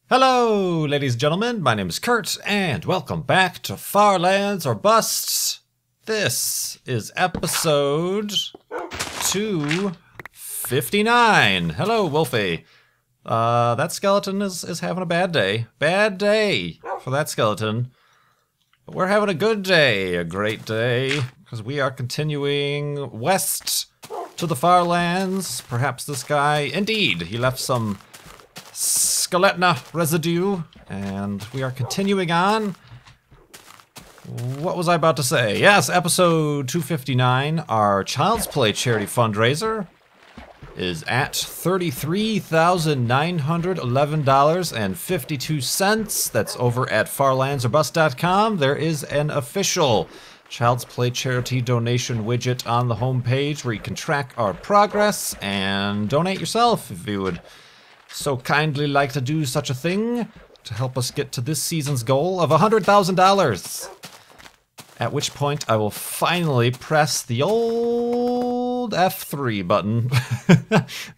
Hello, ladies and gentlemen. My name is Kurt, and welcome back to Far Lands or Busts. This is episode 259. Hello, Wolfie. That skeleton is having a bad day. Bad day for that skeleton. But we're having a good day, a great day, because we are continuing west to the Far Lands. Perhaps this guy, indeed, he left some skeleton residue, and we are continuing on. What was I about to say? Yes, episode 259, our Child's Play charity fundraiser is at $33,911.52. That's over at farlandsorbust.com. There is an official Child's Play charity donation widget on the homepage where you can track our progress and donate yourself if you would so kindly like to do such a thing to help us get to this season's goal of $100,000. At which point I will finally press the old F3 button.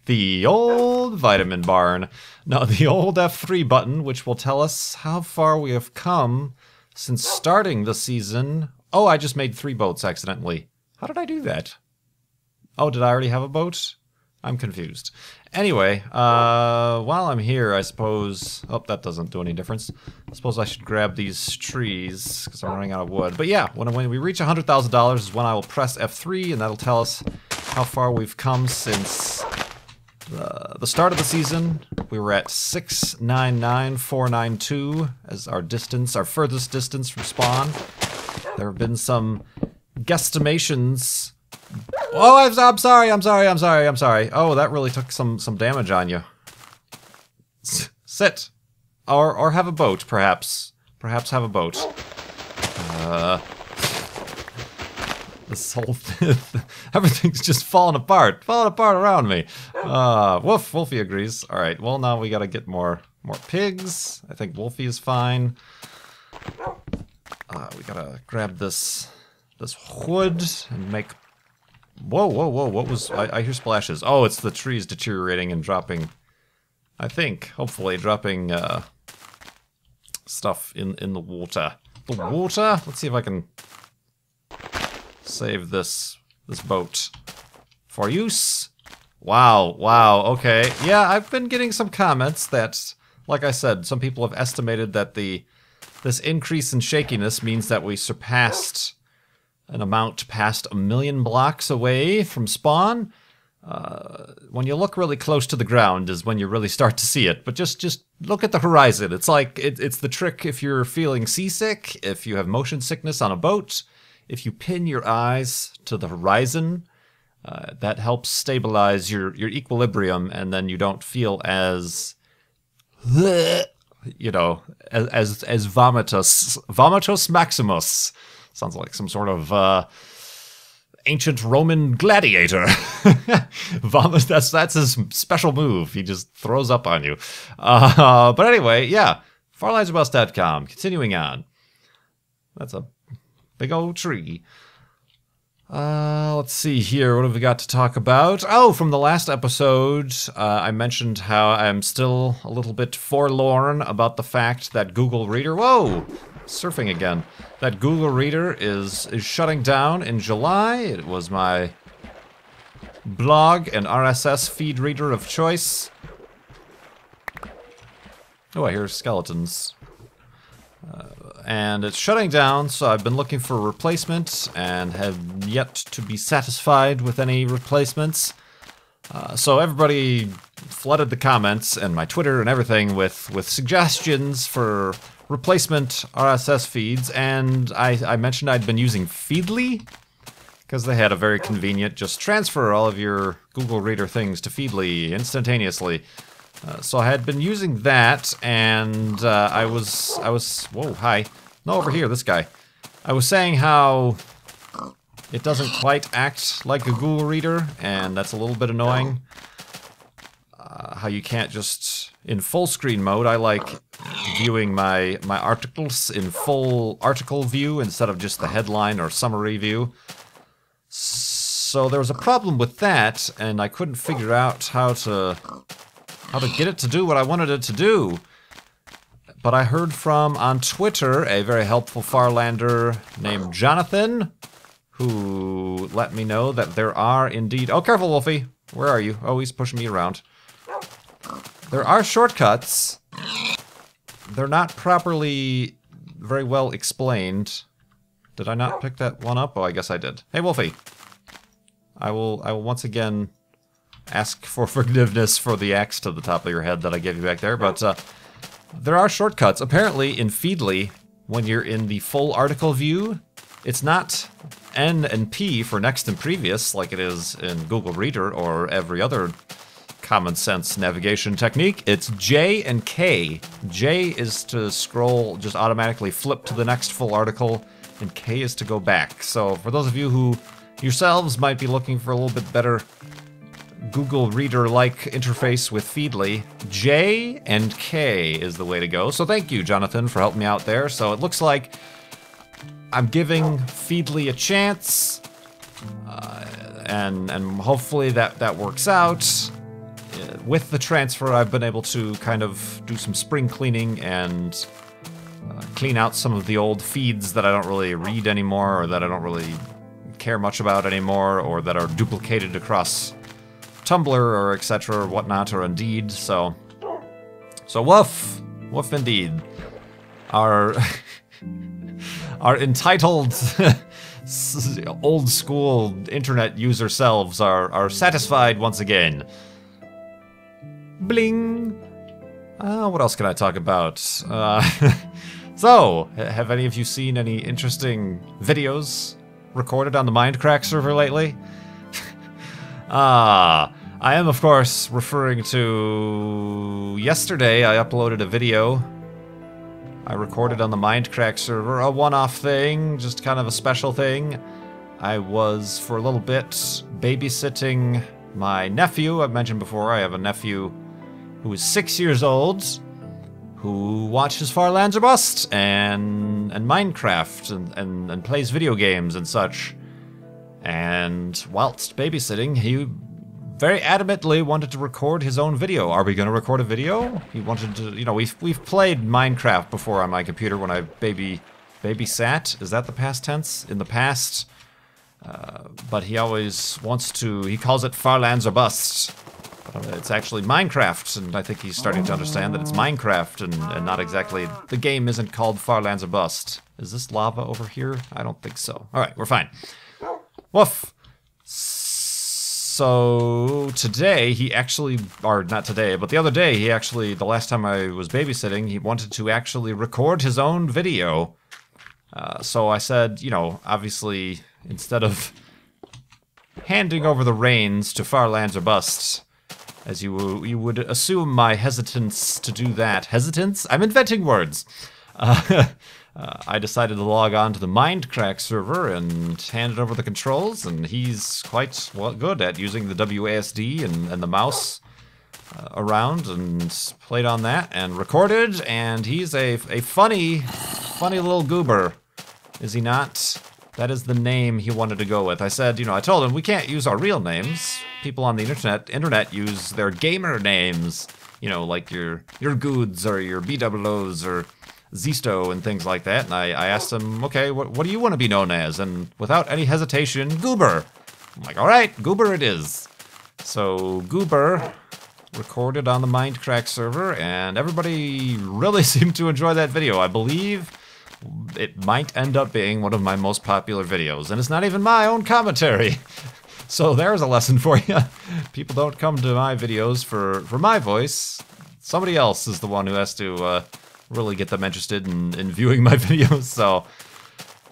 The old vitamin barn. No, the old F3 button, which will tell us how far we have come since starting the season. Oh, I just made 3 boats accidentally. How did I do that? Oh, did I already have a boat? I'm confused. Anyway, while I'm here, I suppose... Oh, that doesn't do any difference. I suppose I should grab these trees, because I'm running out of wood. But yeah, when we reach $100,000 is when I will press F3, and that'll tell us how far we've come since the start of the season. We were at 699,492 as our distance, our furthest distance from spawn. There have been some guesstimations. Oh, I'm sorry. Oh, that really took some damage on you. Sit. Or have a boat, perhaps. Perhaps have a boat. This whole thing, everything's just falling apart around me. Wolfie agrees. All right, well, now we gotta get more pigs. I think Wolfie is fine. We gotta grab this wood and make... Whoa, what was... I hear splashes. Oh, it's the trees deteriorating and dropping... I think, hopefully, dropping stuff in the water. The water? Let's see if I can save this boat for use. Wow, okay. Yeah, I've been getting some comments that, like I said, some people have estimated that this increase in shakiness means that we surpassed an amount past 1 million blocks away from spawn. When you look really close to the ground is when you really start to see it. But just look at the horizon. It's like, it's the trick if you're feeling seasick, if you have motion sickness on a boat. If you pin your eyes to the horizon, that helps stabilize your equilibrium, and then you don't feel as... you know, as Vomitus. Vomitus Maximus. Sounds like some sort of ancient Roman gladiator. Vomitus, that's his special move. He just throws up on you. But anyway, yeah. farlandsorbust.com. Continuing on. That's a big old tree. Let's see here. What have we got to talk about? Oh, from the last episode, I mentioned how I'm still a little bit forlorn about the fact that Google Reader... Whoa! Surfing again. That Google Reader is shutting down in July. It was my blog and RSS feed reader of choice. Oh, I hear skeletons. And it's shutting down, so I've been looking for a replacement and have yet to be satisfied with any replacements. So everybody flooded the comments and my Twitter and everything with suggestions for replacement RSS feeds, and I mentioned I'd been using Feedly because they had a very convenient just transfer all of your Google Reader things to Feedly instantaneously. So I had been using that, and I was whoa, hi. No, over here, this guy. I was saying how it doesn't quite act like a Google Reader, and that's a little bit annoying. How you can't just... In full screen mode, I like viewing my articles in full article view instead of just the headline or summary view. So there was a problem with that, and I couldn't figure out how to get it to do what I wanted it to do. but I heard from, on Twitter, a very helpful Farlander named Jonathan, who let me know that there are indeed... Oh, careful, Wolfie. Where are you? Oh, he's pushing me around. There are shortcuts. They're not properly very well explained. Did I not pick that one up? Oh, I guess I did. Hey, Wolfie. I will once again ask for forgiveness for the axe to the top of your head that I gave you back there, but there are shortcuts. Apparently, in Feedly, when you're in the full article view, it's not N and P for next and previous like it is in Google Reader or every other common sense navigation technique. It's J and K. J is to scroll, just automatically flip to the next full article, and K is to go back. So for those of you who yourselves might be looking for a little bit better Google Reader-like interface with Feedly, J and K is the way to go. So thank you, Jonathan, for helping me out there. So it looks like I'm giving Feedly a chance, and hopefully that works out. With the transfer, I've been able to kind of do some spring cleaning and clean out some of the old feeds that I don't really read anymore, or that I don't really care much about anymore, or that are duplicated across Tumblr or etc. or whatnot, or Indeed. So woof indeed. Our entitled old school internet user selves are satisfied once again. Bling. What else can I talk about? So, have any of you seen any interesting videos recorded on the Mindcrack server lately? I am, of course, referring to yesterday. I uploaded a video I recorded on the Mindcrack server, a one-off thing, just kind of a special thing. I was, for a little bit, babysitting my nephew. I've mentioned before, I have a nephew who is 6 years old, who watches Farlands or Bust and Minecraft and plays video games and such. And whilst babysitting, he very adamantly wanted to record his own video. Are we going to record a video? He wanted to, you know, we've played Minecraft before on my computer when I babysat. Is that the past tense? In the past. But he always wants to, he calls it Farlands or Bust. It's actually Minecraft, and I think he's starting to understand that it's Minecraft and not exactly, the game isn't called Farlands or Bust. Is this lava over here? I don't think so. Alright, we're fine. Woof. So today he actually, or not today, but the other day he actually, the last time I was babysitting, he wanted to actually record his own video. So I said, you know, obviously, instead of handing over the reins to Farlands or Bust, as you would assume my hesitance to do that. Hesitance? I'm inventing words. I decided to log on to the Mindcrack server and handed over the controls, and he's quite good at using the WASD and the mouse around, and played on that and recorded, and he's a funny little goober, is he not? That is the name he wanted to go with. I said, you know, I told him we can't use our real names. People on the internet use their gamer names, you know, like your Goods or your BWOs or Zisto and things like that. And I asked him, okay, what do you want to be known as? And without any hesitation, Goober. I'm like, all right, Goober it is. So Goober recorded on the Mindcrack server, and everybody really seemed to enjoy that video. I believe it might end up being one of my most popular videos, and it's not even my own commentary. So there's a lesson for you. People don't come to my videos for my voice. Somebody else is the one who has to really get them interested in viewing my videos.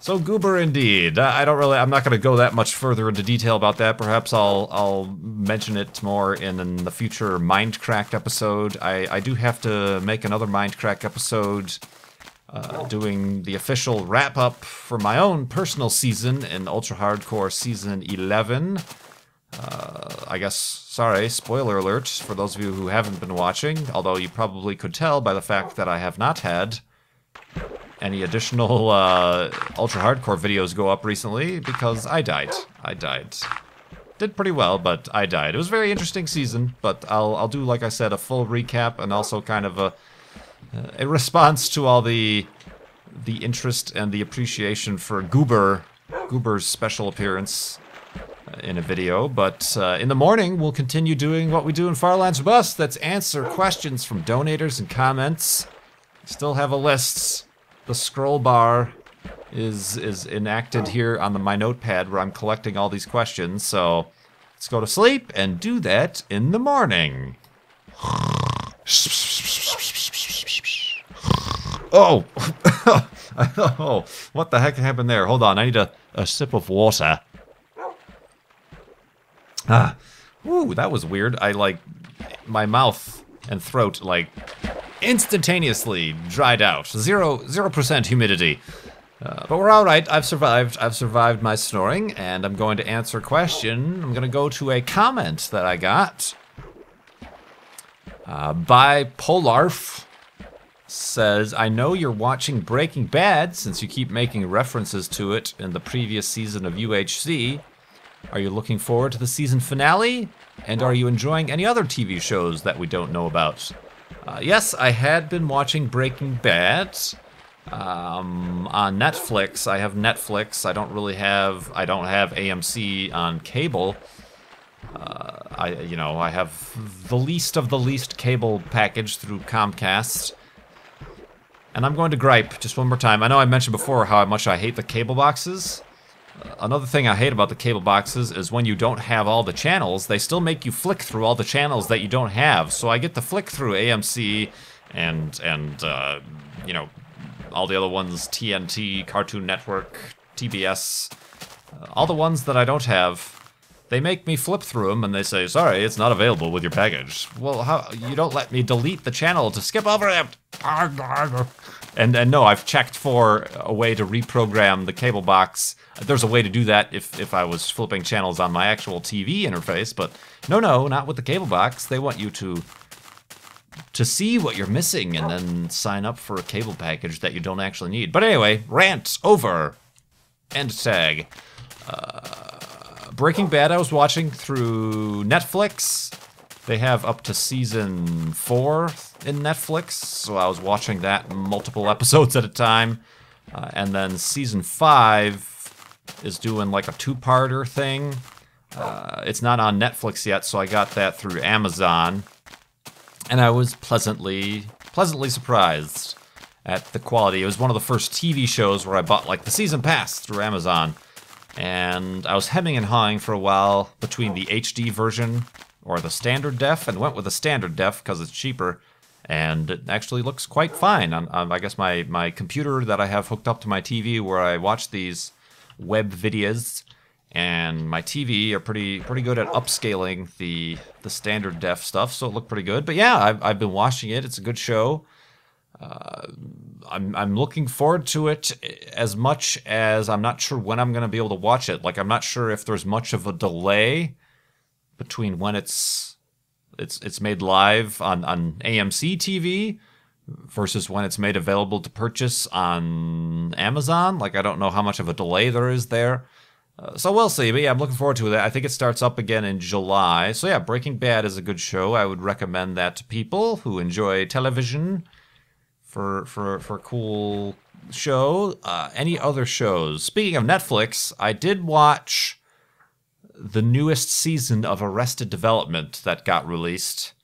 So Goober indeed. I'm not going to go that much further into detail about that. Perhaps I'll mention it more in the future Mindcrack episode. I do have to make another Mindcrack episode doing the official wrap-up for my own personal season in Ultra Hardcore Season 11. I guess, sorry, spoiler alert for those of you who haven't been watching, although you probably could tell by the fact that I have not had any additional Ultra Hardcore videos go up recently, because I died. Did pretty well, but I died. It was a very interesting season, but I'll do, like I said, a full recap and also kind of a response to all the interest and the appreciation for Goober's special appearance in a video. But in the morning, we'll continue doing what we do in Farlands Bus. That's answer questions from donators and comments. Still have a list. The scroll bar is enacted here on my notepad where I'm collecting all these questions. So let's go to sleep and do that in the morning. Oh! Oh, what the heck happened there? Hold on, I need a sip of water. Ooh, that was weird. My mouth and throat, instantaneously dried out. 0% humidity. But we're alright, I've survived my snoring, and I'm going to answer a question. I'm gonna go to a comment that I got. By Polarf. Says, I know you're watching Breaking Bad since you keep making references to it in the previous season of UHC. Are you looking forward to the season finale? And are you enjoying any other TV shows that we don't know about? Yes, I had been watching Breaking Bad on Netflix. I have Netflix. I don't have AMC on cable. I have the least of the least cable package through Comcast. And I'm going to gripe just one more time. I know I mentioned before how much I hate the cable boxes. Another thing I hate about the cable boxes is when you don't have all the channels, they still make you flick through all the channels that you don't have. So I get to flick through AMC and all the other ones, TNT, Cartoon Network, TBS, all the ones that I don't have. They make me flip through them, and they say, sorry, it's not available with your package. Well, how you don't let me delete the channel to skip over it. And no, I've checked for a way to reprogram the cable box. There's a way to do that if I was flipping channels on my actual TV interface, but no, not with the cable box. They want you to see what you're missing and then sign up for a cable package that you don't actually need. But anyway, rant over. End tag. Breaking Bad I was watching through Netflix. They have up to season 4 in Netflix, so I was watching that multiple episodes at a time. And then season 5 is doing like a 2-parter thing. It's not on Netflix yet, so I got that through Amazon. And I was pleasantly surprised at the quality. It was one of the first TV shows where I bought the season pass through Amazon. And I was hemming and hawing for a while between the HD version or the standard def, and went with the standard def because it's cheaper. And it actually looks quite fine on I guess my computer that I have hooked up to my TV where I watch these web videos, and my TV are pretty good at upscaling the standard def stuff, so it looked pretty good. But yeah, I've been watching it. It's a good show. I'm looking forward to it as much as I'm not sure when I'm going to be able to watch it. I'm not sure if there's much of a delay between when it's made live on AMC TV versus when it's made available to purchase on Amazon. I don't know how much of a delay there is there. So we'll see. But yeah, I'm looking forward to it. I think it starts up again in July. So yeah, Breaking Bad is a good show. I would recommend that to people who enjoy television. For a cool show. Any other shows? Speaking of Netflix, I did watch the newest season of Arrested Development that got released.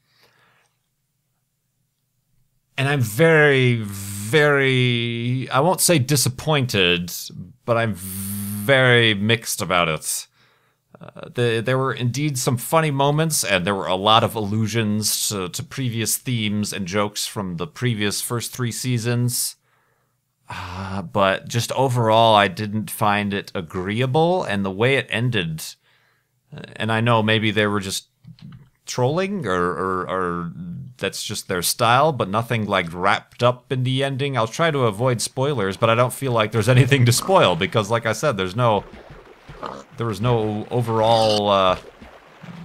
And I'm very, very, I won't say disappointed, but I'm very mixed about it. There were indeed some funny moments, and there were a lot of allusions to previous themes and jokes from the previous first 3 seasons. But just overall, I didn't find it agreeable, and the way it ended, and I know maybe they were just trolling, or that's just their style, but nothing wrapped up in the ending. I'll try to avoid spoilers, but I don't feel like there's anything to spoil, because like I said, there was no overall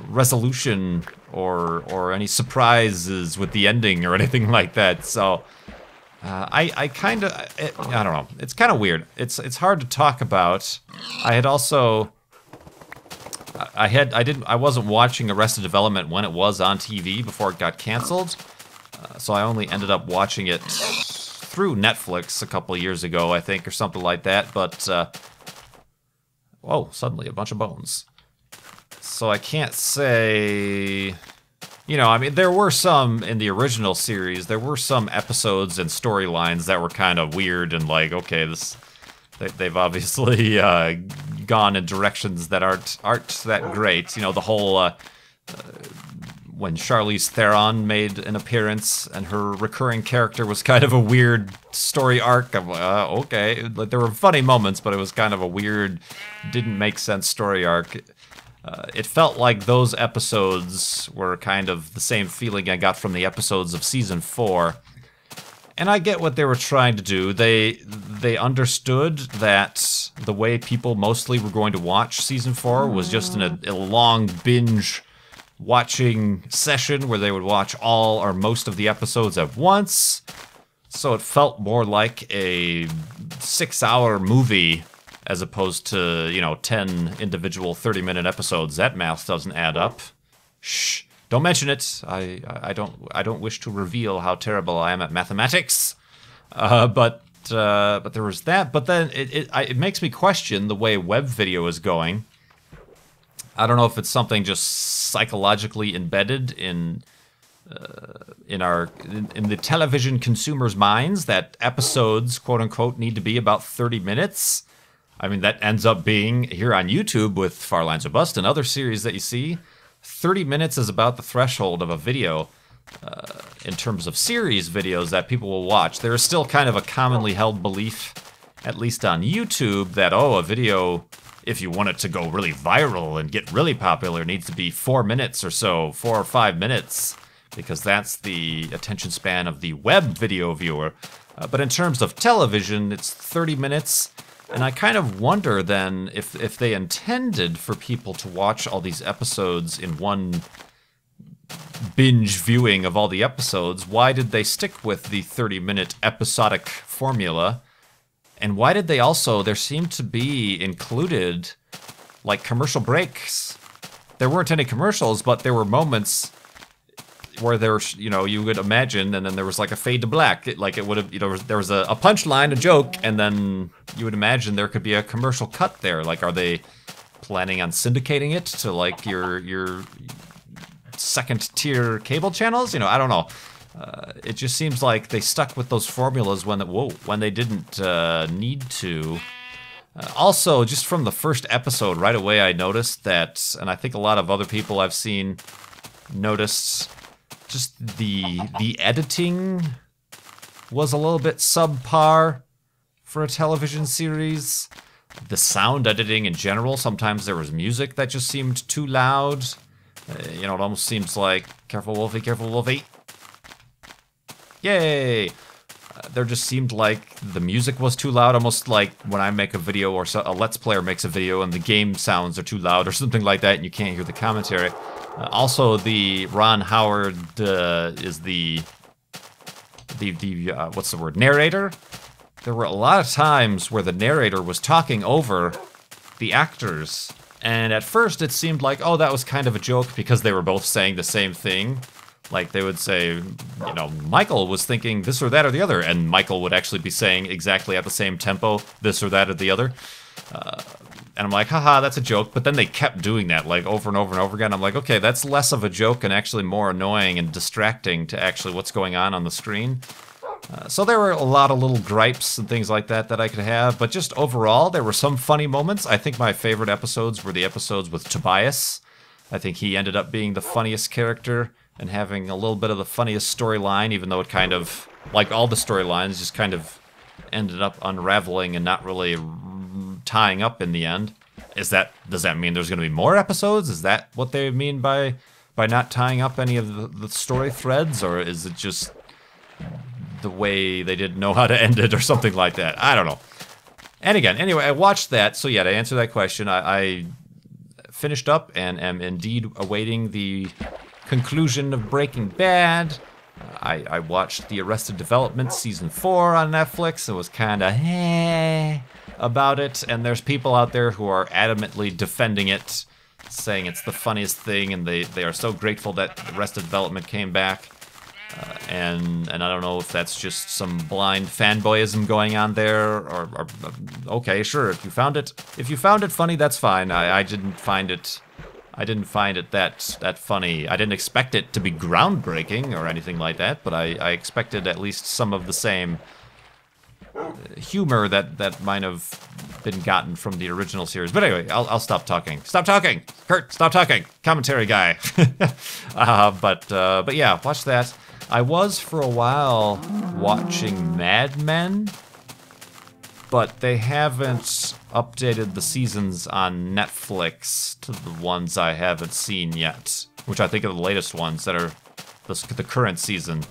resolution or any surprises with the ending or anything like that. So I kind of, I don't know. It's kind of weird. It's hard to talk about. I had also, I wasn't watching Arrested Development when it was on TV before it got canceled. So I only ended up watching it through Netflix a couple years ago, I think, or something like that. But, whoa, suddenly a bunch of bones. So I can't say... You know, I mean, there were some in the original series, there were some episodes and storylines that were kind of weird and like, okay, they've obviously gone in directions that aren't that great. You know, the whole... when Charlize Theron made an appearance and her recurring character was kind of a weird story arc. I'm like, okay. Like, there were funny moments, but it was kind of a weird, didn't make sense story arc. It felt like those episodes were kind of the same feeling I got from the episodes of Season 4. And I get what they were trying to do. They understood that the way people mostly were going to watch Season 4 was just in a long binge watching session where they would watch all or most of the episodes at once. So it felt more like a 6-hour movie as opposed to, you know, 10 individual 30-minute episodes. That math doesn't add up. Shh, don't mention it. I don't wish to reveal how terrible I am at mathematics. But there was that. But then it makes me question the way web video is going. I don't know if it's something just psychologically embedded in the television consumers' minds that episodes, quote unquote, need to be about 30 minutes. I mean, that ends up being here on YouTube with Far Lines or Bust and other series that you see. 30 minutes is about the threshold of a video in terms of series videos that people will watch. There is still kind of a commonly held belief, at least on YouTube, that, oh, a video, if you want it to go really viral and get really popular, needs to be 4 minutes or so, 4 or 5 minutes, because that's the attention span of the web video viewer. But in terms of television, it's 30 minutes. And I kind of wonder then if they intended for people to watch all these episodes in one binge viewing of all the episodes, why did they stick with the 30-minute episodic formula? And why did they also, there seemed to be included, like, commercial breaks. There weren't any commercials, but there were moments where there's, you know, you would imagine, and then there was like a fade to black. It would have, you know, there was a punchline, a joke, and then you would imagine there could be a commercial cut there. Like, are they planning on syndicating it to like your second tier cable channels? You know, I don't know. It just seems like they stuck with those formulas when they didn't need to. Also, just from the first episode, right away I noticed that, and I think a lot of other people I've seen noticed, just the editing was a little bit subpar for a television series. The sound editing in general, sometimes there was music that just seemed too loud. You know, it almost seems like, careful Wolfie, careful Wolfie. Yay! There just seemed like the music was too loud, almost like when I make a video or a Let's Player makes a video and the game sounds are too loud or something like that and you can't hear the commentary. Also, the Ron Howard is the what's the word, narrator? There were a lot of times where the narrator was talking over the actors, and at first it seemed like, oh, that was kind of a joke because they were both saying the same thing. Like, they would say, you know, Michael was thinking this or that or the other, and Michael would actually be saying exactly at the same tempo, this or that or the other. And I'm like, haha, that's a joke. But then they kept doing that, like, over and over and over again. I'm like, okay, that's less of a joke and actually more annoying and distracting to actually what's going on the screen. So there were a lot of little gripes and things like that that I could have. But just overall, there were some funny moments. I think my favorite episodes were the episodes with Tobias. I think he ended up being the funniest character and having a little bit of the funniest storyline, even though it kind of, like all the storylines, just kind of ended up unraveling and not really tying up in the end. Does that mean there's going to be more episodes? Is that what they mean by not tying up any of the story threads? Or is it just the way they didn't know how to end it or something like that? I don't know. And again, anyway, I watched that. So yeah, to answer that question, I finished up and am indeed awaiting the conclusion of Breaking Bad. I watched the Arrested Development Season 4 on Netflix and was kind of about it, and there's people out there who are adamantly defending it, saying it's the funniest thing, and they are so grateful that Arrested Development came back. And I don't know if that's just some blind fanboyism going on there, or okay, sure. If you found it funny, that's fine. I didn't find it. I didn't find it that funny. I didn't expect it to be groundbreaking or anything like that, but I expected at least some of the same humor that might have been gotten from the original series. But anyway, I'll stop talking. Stop talking, Kurt. Stop talking, commentary guy. But yeah, watch that. I was for a while watching Mad Men, but they haven't updated the seasons on Netflix to the ones I haven't seen yet, which I think are the latest ones that are the current season.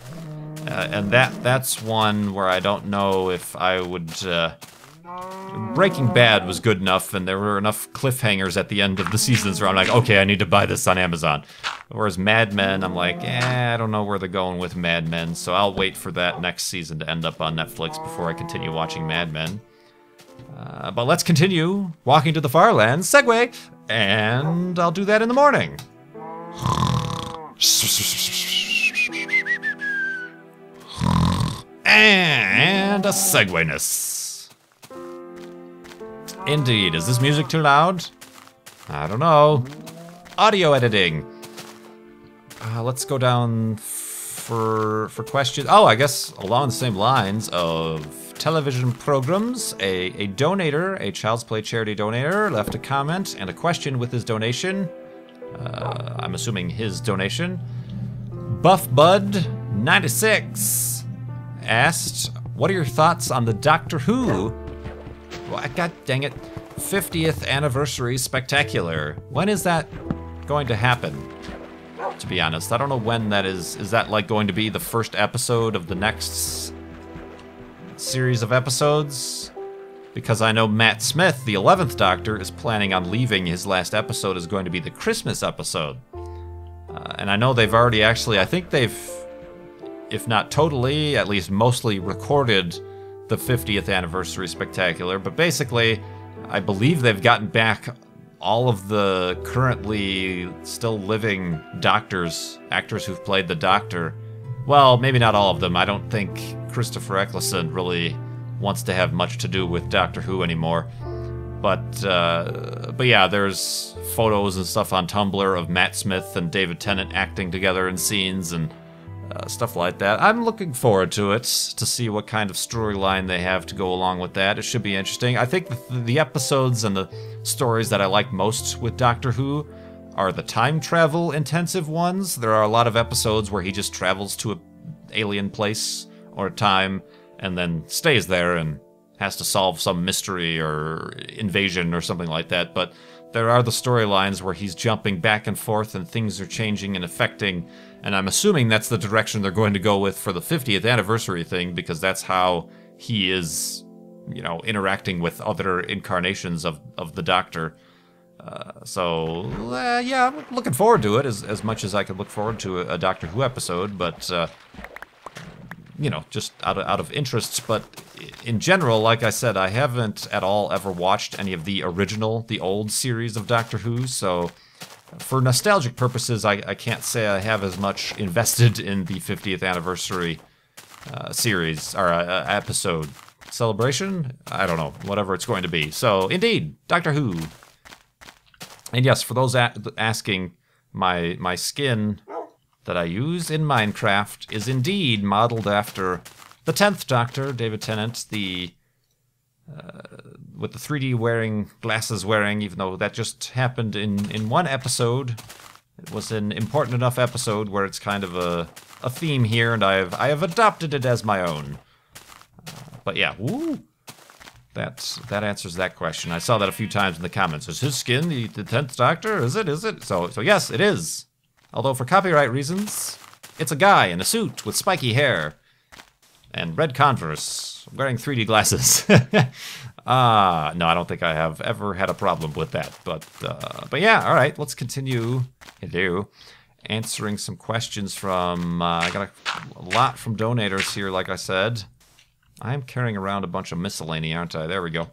And that's one where I don't know if I would... Breaking Bad was good enough, and there were enough cliffhangers at the end of the seasons where I'm like, okay, I need to buy this on Amazon. Whereas Mad Men, I'm like, I don't know where they're going with Mad Men, so I'll wait for that next season to end up on Netflix before I continue watching Mad Men. But let's continue walking to the far lands, segue, and I'll do that in the morning. And a segue-ness. Indeed. Is this music too loud? I don't know. Audio editing. Let's go down for questions. Oh, I guess along the same lines of television programs, a donator, a Child's Play charity donator, left a comment and a question with his donation. I'm assuming his donation. BuffBud96 asked, what are your thoughts on the Doctor Who? Well, God dang it, 50th anniversary spectacular. When is that going to happen? To be honest, I don't know when that is. Is that like going to be the first episode of the next series of episodes? Because I know Matt Smith, the 11th Doctor, is planning on leaving. His last episode is going to be the Christmas episode. And I know they've already actually, I think they've, if not totally, at least mostly recorded the 50th anniversary spectacular. But basically, I believe they've gotten back all of the currently still living Doctors, actors who've played the Doctor. Well, maybe not all of them. I don't think Christopher Eccleston really wants to have much to do with Doctor Who anymore. But yeah, there's photos and stuff on Tumblr of Matt Smith and David Tennant acting together in scenes and stuff like that. I'm looking forward to it, to see what kind of storyline they have to go along with that. It should be interesting. I think the episodes and the stories that I like most with Doctor Who are the time travel intensive ones. There are a lot of episodes where he just travels to an alien place or time and then stays there and has to solve some mystery or invasion or something like that. But there are the storylines where he's jumping back and forth and things are changing and affecting, and I'm assuming that's the direction they're going to go with for the 50th anniversary thing, because that's how he is, you know, interacting with other incarnations of the Doctor. Yeah, I'm looking forward to it as much as I could look forward to a Doctor Who episode, but you know, just out of interest. But in general, like I said, I haven't at all ever watched any of the old series of Doctor Who, so for nostalgic purposes, I can't say I have as much invested in the 50th anniversary series, or episode celebration? I don't know, whatever it's going to be. So, indeed, Doctor Who. And yes, for those asking, my skin that I use in Minecraft is indeed modeled after the 10th Doctor, David Tennant, with the 3D glasses wearing, even though that just happened in one episode. It was an important enough episode where it's kind of a theme here, and I have adopted it as my own. But yeah, woo! That answers that question. I saw that a few times in the comments. Is his skin the 10th Doctor? Is it? So yes, it is. Although for copyright reasons, it's a guy in a suit with spiky hair and red Converse wearing 3D glasses. No, I don't think I have ever had a problem with that. But yeah, all right, let's continue answering some questions from, I got a lot from donators here, like I said. I'm carrying around a bunch of miscellany, aren't I? There we go.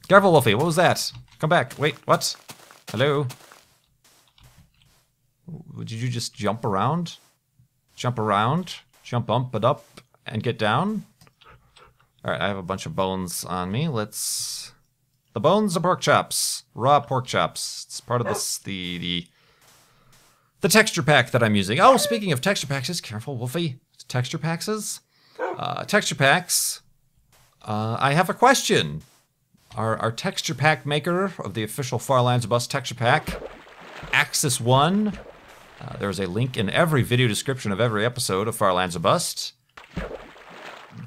Careful, Wolfie, what was that? Come back. Wait, what? Hello? Did you just jump around? jump around, jump it up, and get down. All right, I have a bunch of bones on me. Let's... The bones of pork chops. Raw pork chops. It's part of this, the texture pack that I'm using. Oh, speaking of texture packs, careful, Wolfie. Texture packs? Texture packs. I have a question. Our texture pack maker of the official Far Lands of Bust texture pack, Axis 1. There's a link in every video description of every episode of Far Lands of Bust.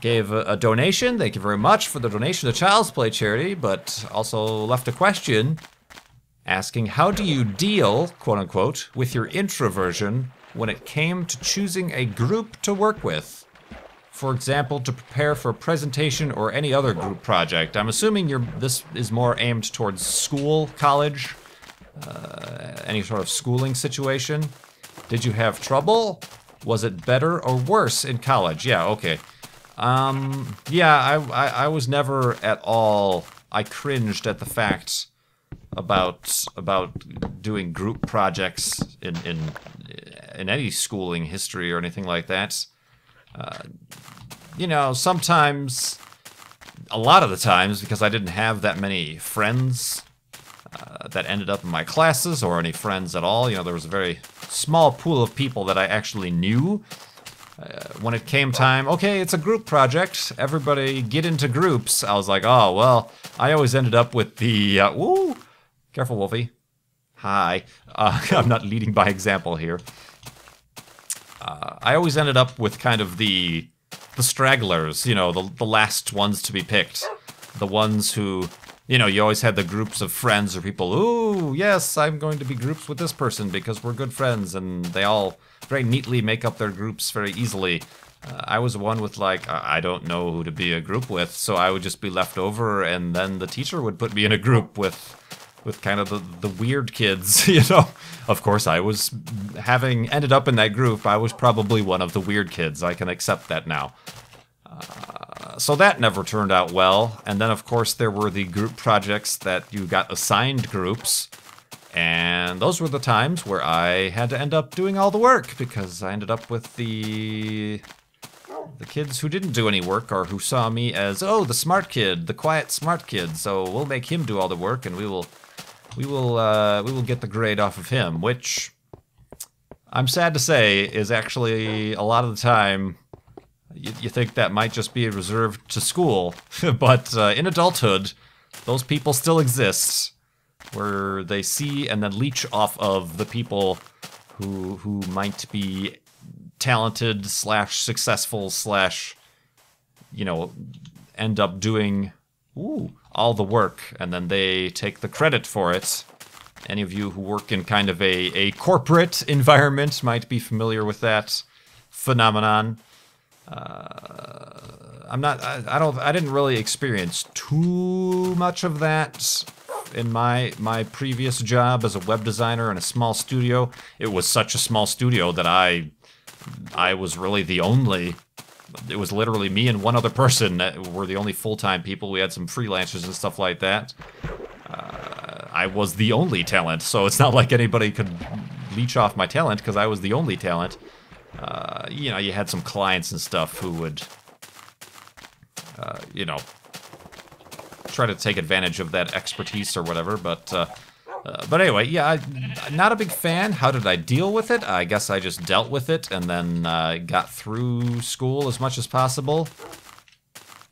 Gave a donation. Thank you very much for the donation to Child's Play charity, but also left a question asking, how do you deal, quote unquote, with your introversion when it came to choosing a group to work with? For example, to prepare for a presentation or any other group project. I'm assuming this is more aimed towards school, college, any sort of schooling situation. Did you have trouble? Was it better or worse in college? Yeah, okay. Yeah, I was never at all... I cringed at the fact about doing group projects in any schooling history or anything like that. You know, sometimes, a lot of the times, because I didn't have that many friends that ended up in my classes or any friends at all, you know, there was a very small pool of people that I actually knew. When it came time, okay, it's a group project, everybody get into groups, I was like, oh, well, I always ended up with the, woo, careful, Wolfie. Hi. I'm not leading by example here. I always ended up with kind of the stragglers, you know, the last ones to be picked. The ones who, you know, you always had the groups of friends or people, ooh, yes, I'm going to be groups with this person because we're good friends, and they all very neatly make up their groups very easily. I was one with, like, I don't know who to be a group with, so I would just be left over, and then the teacher would put me in a group with kind of the weird kids, you know. Of course, I was, having ended up in that group, I was probably one of the weird kids. I can accept that now. So that never turned out well. And then, of course, there were the group projects that you got assigned groups. And those were the times where I had to end up doing all the work, because I ended up with the kids who didn't do any work, or who saw me as, oh, the smart kid, the quiet smart kid, so we'll make him do all the work, and we will get the grade off of him, which I'm sad to say is actually a lot of the time you think that might just be reserved to school, but in adulthood, those people still exist, where they see and then leech off of the people who might be talented / successful / you know, end up doing all the work, and then they take the credit for it. Any of you who work in kind of a corporate environment might be familiar with that phenomenon. I didn't really experience too much of that in my previous job as a web designer in a small studio. It was such a small studio that I was really the only... It was literally me and one other person that were the only full-time people. We had some freelancers and stuff like that. I was the only talent, so it's not like anybody could leech off my talent, because I was the only talent. You know, you had some clients and stuff who would, you know, try to take advantage of that expertise or whatever, but anyway, yeah, I'm not a big fan. How did I deal with it? I guess I just dealt with it and then got through school as much as possible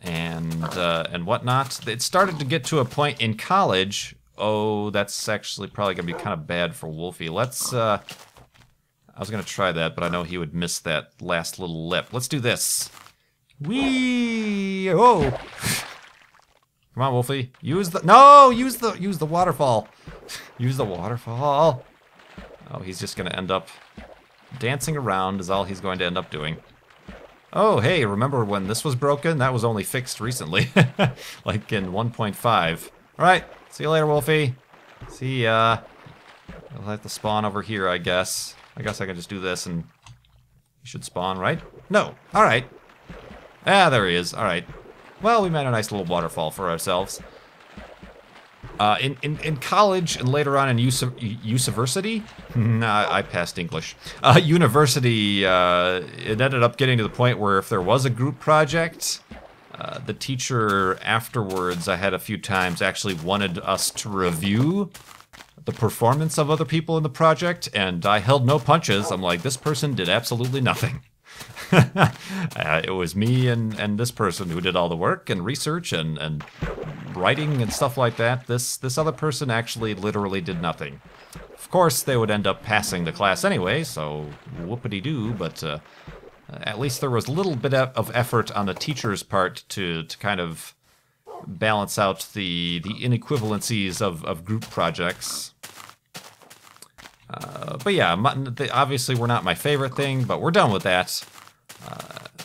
and whatnot. It started to get to a point in college. Oh, that's actually probably going to be kind of bad for Wolfie. Let's, I was going to try that, but I know he would miss that last little lip. Let's do this. Whee! Oh! Come on, Wolfie. Use the... No! Use the waterfall. Use the waterfall. Oh, he's just going to end up dancing around is all he's going to end up doing. Oh, hey, remember when this was broken? That was only fixed recently. Like in 1.5. Alright, see you later, Wolfie. See ya. I'll have to spawn over here, I guess. I guess I can just do this and... You should spawn, right? No. Alright. Ah, there he is. Alright. Well, we made a nice little waterfall for ourselves. In college and later on in university, I passed English. University, it ended up getting to the point where if there was a group project, the teacher afterwards, I had a few times, actually wanted us to review the performance of other people in the project, and I held no punches. I'm like, this person did absolutely nothing. It was me and this person who did all the work and research and writing and stuff like that. This other person actually literally did nothing. Of course, they would end up passing the class anyway, so whoopity-doo, but at least there was a little bit of effort on the teacher's part to kind of balance out the inequivalencies of group projects. But yeah, obviously we're not my favorite thing, but we're done with that.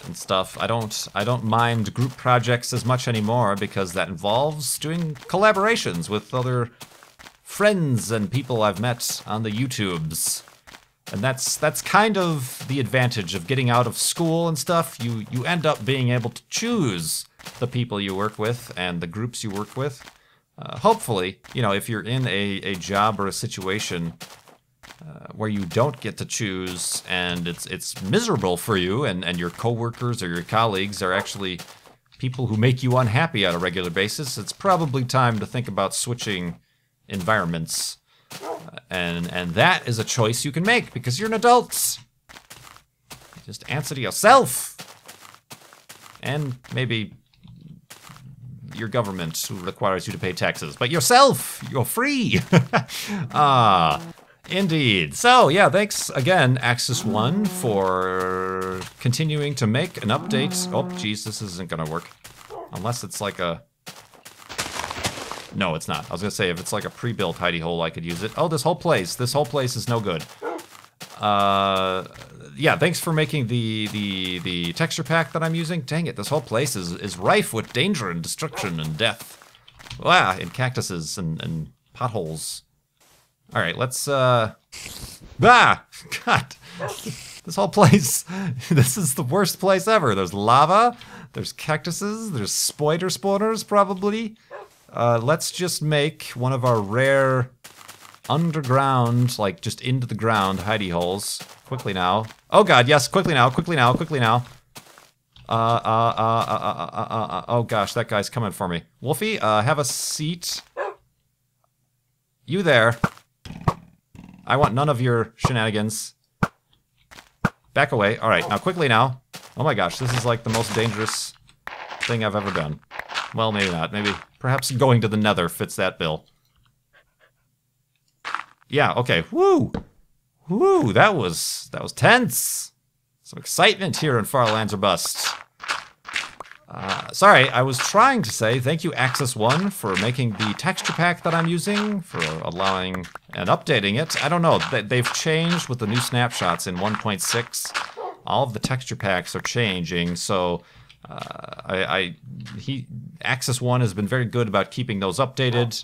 And stuff. I don't mind group projects as much anymore because that involves doing collaborations with other friends and people I've met on the YouTubes. And that's kind of the advantage of getting out of school and stuff. You end up being able to choose the people you work with and the groups you work with. Hopefully, you know, if you're in a job or a situation where you don't get to choose and it's miserable for you and your coworkers or your colleagues are actually people who make you unhappy on a regular basis, it's probably time to think about switching environments. And that is a choice you can make because you're an adult. Just answer to yourself. And maybe your government who requires you to pay taxes. But yourself, you're free. Indeed. So, yeah, thanks again, Axis One, for continuing to make an update. Oh, geez, this isn't gonna work. Unless it's like a... No, it's not. I was gonna say, if it's like a pre-built hidey hole, I could use it. Oh, this whole place is no good. Yeah, thanks for making the texture pack that I'm using. Dang it, this whole place is rife with danger and destruction and death. Wow, and cactuses and potholes. All right, let's, God, this whole place, this is the worst place ever. There's lava, there's cactuses, there's spider spawners, probably. Let's just make one of our rare underground, like, just into the ground hidey holes. Quickly now. Oh, God, yes, quickly now, quickly now, quickly now. Oh, gosh, that guy's coming for me. Wolfie, have a seat. You there. I want none of your shenanigans. Back away. All right, now quickly now. Oh my gosh, this is like the most dangerous thing I've ever done. Well, maybe not. Maybe, perhaps going to the nether fits that bill. Yeah, okay. Woo! Woo, that was tense. Some excitement here in Far Lands or Bust. Sorry, I was trying to say thank you, Axis One, for making the texture pack that I'm using, for allowing and updating it. I don't know, they've changed with the new snapshots in 1.6. All of the texture packs are changing, so Axis One has been very good about keeping those updated.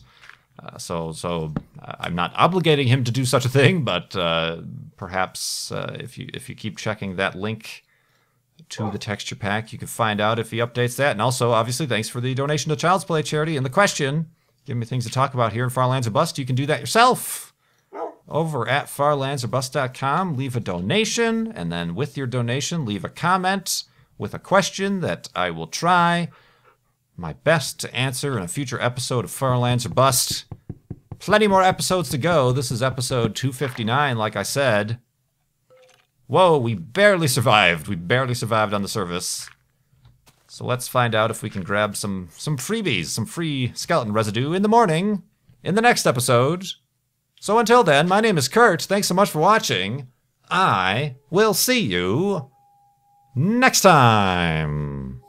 So I'm not obligating him to do such a thing, but perhaps if you keep checking that link to the texture pack, you can find out if he updates that. And also, obviously, thanks for the donation to Child's Play charity and the question. Give me things to talk about here in Far Lands or Bust. You can do that yourself over at farlandsorbust.com. Leave a donation, and then with your donation, leave a comment with a question that I will try my best to answer in a future episode of Far Lands or Bust. Plenty more episodes to go. This is episode 259, like I said. Whoa, we barely survived. We barely survived on the surface. So let's find out if we can grab some freebies, some free skeleton residue in the morning, in the next episode. So until then, my name is Kurt. Thanks so much for watching. I will see you next time.